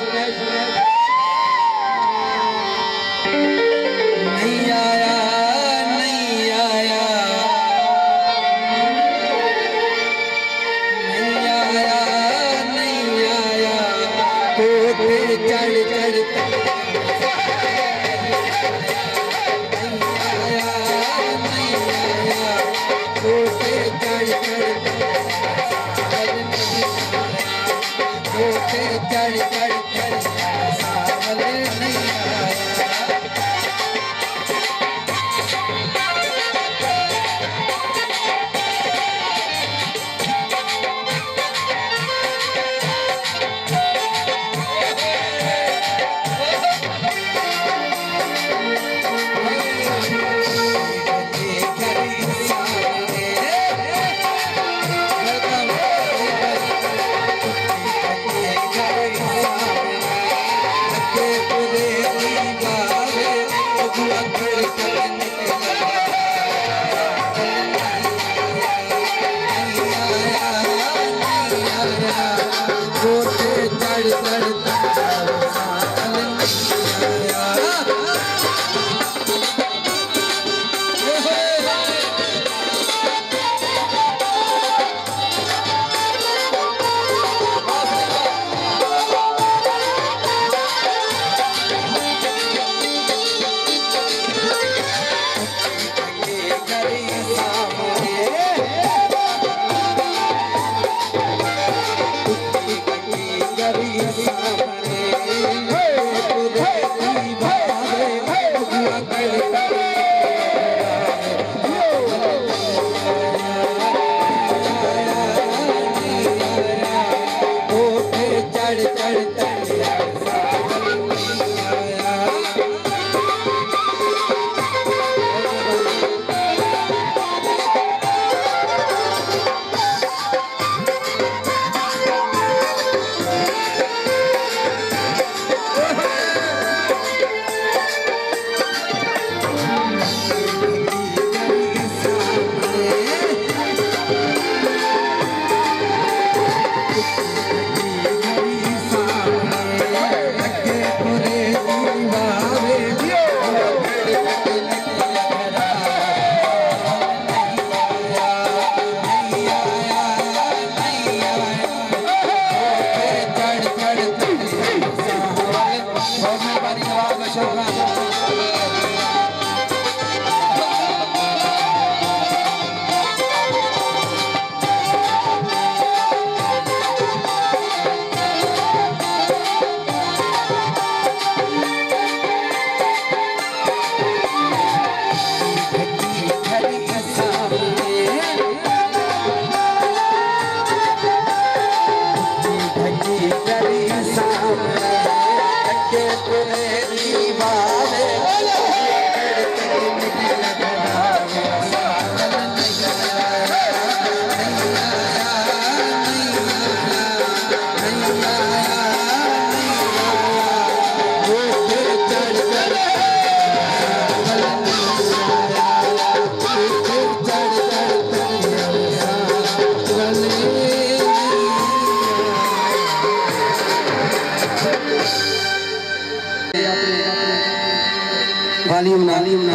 नहीं आया नहीं आया नहीं आया नहीं आया कोठे चढ़ चढ़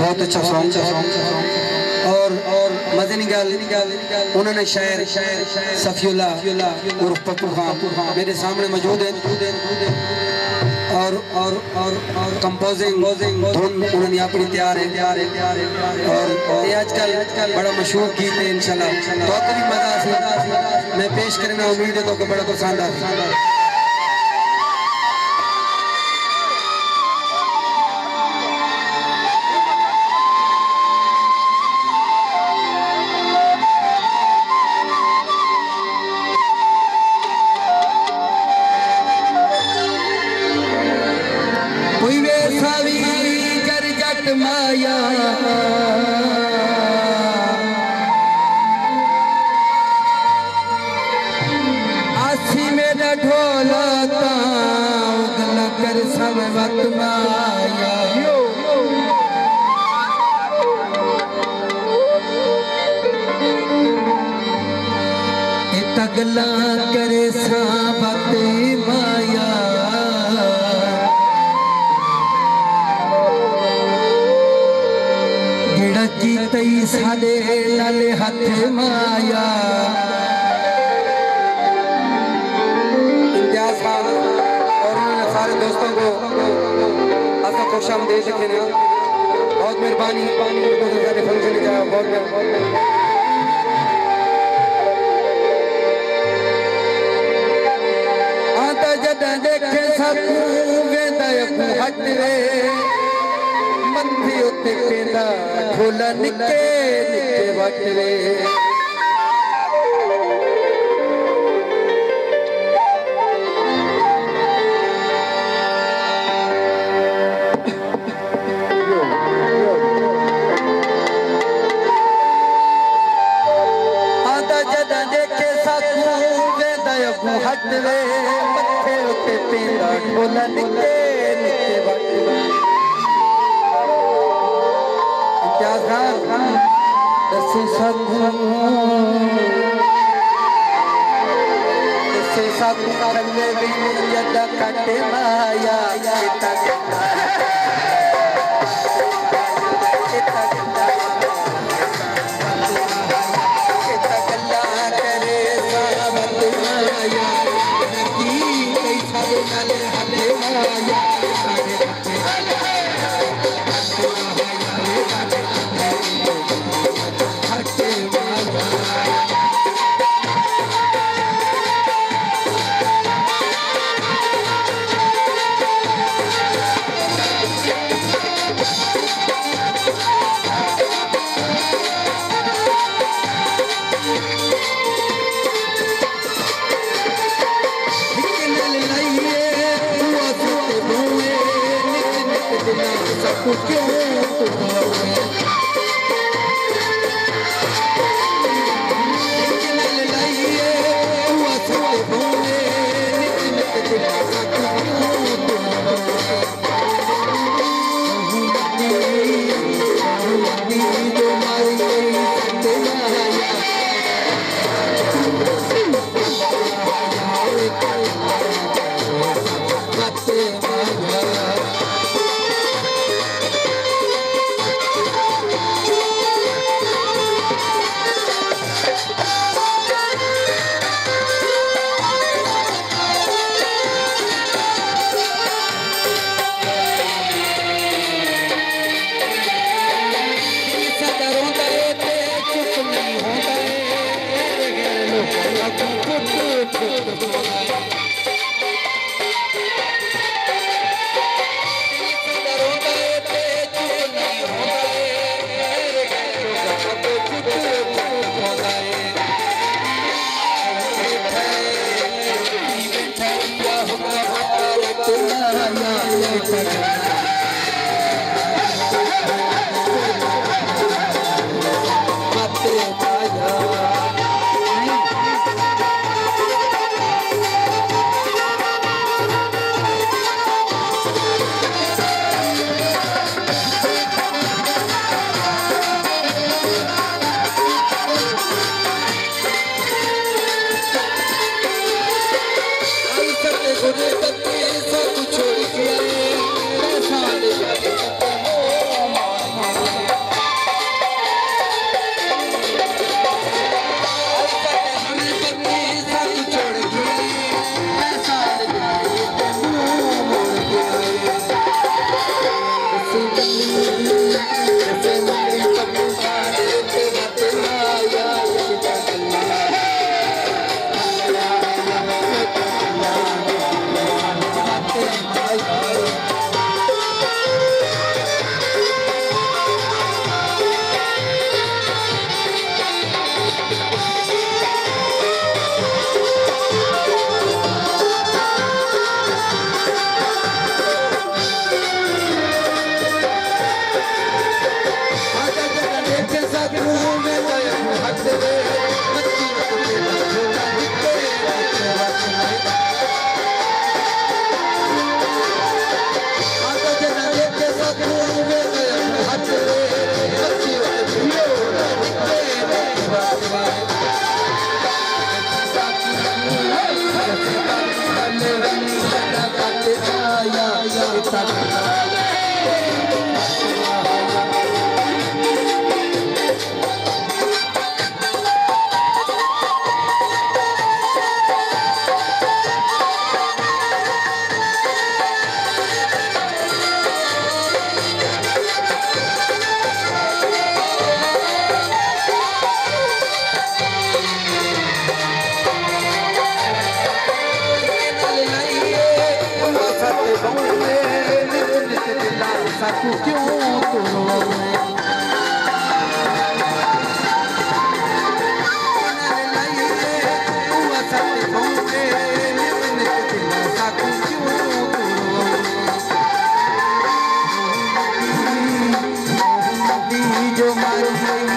बहुत अच्छा सॉन्ग और मजे निकाल उन्होंने शायर सफीउल्ला उर्फ पप्पू खान मेरे सामने मौजूद है और कंपोजिंग धुन उन्होंने अपनी तैयार है और ये आजकल बड़ा मशहूर गीत है इंशाल्लाह तो भी मजा मैं पेश करना उम्मीद है तो बड़ा पसंद आ माया आसी मेरा ढोला उगल कर सब वक्त माया तगला करे साबत माया साडे नाल हथ माया इम्तियाज खान और उन्होंने सारे दोस्तों को आपका खुशामदीद कहना बहुत मेहरबानी सारे फंक्शन जाए बहुत मेहरबानी आता जद देखे सकू वेंदा अखू हट वे मथे उते पेंदा ढोला निके निके वट वे हट वे मथे उते पेंदा ढोला निके निके वट वे इम्तियाज खान दसे साकू रंगे बिन यदा कटे माया सत्य बहुए नित दिला साकू क्यों तुरोए सत्य बहुए नित दिला साकू क्यों तुरोए जो मारी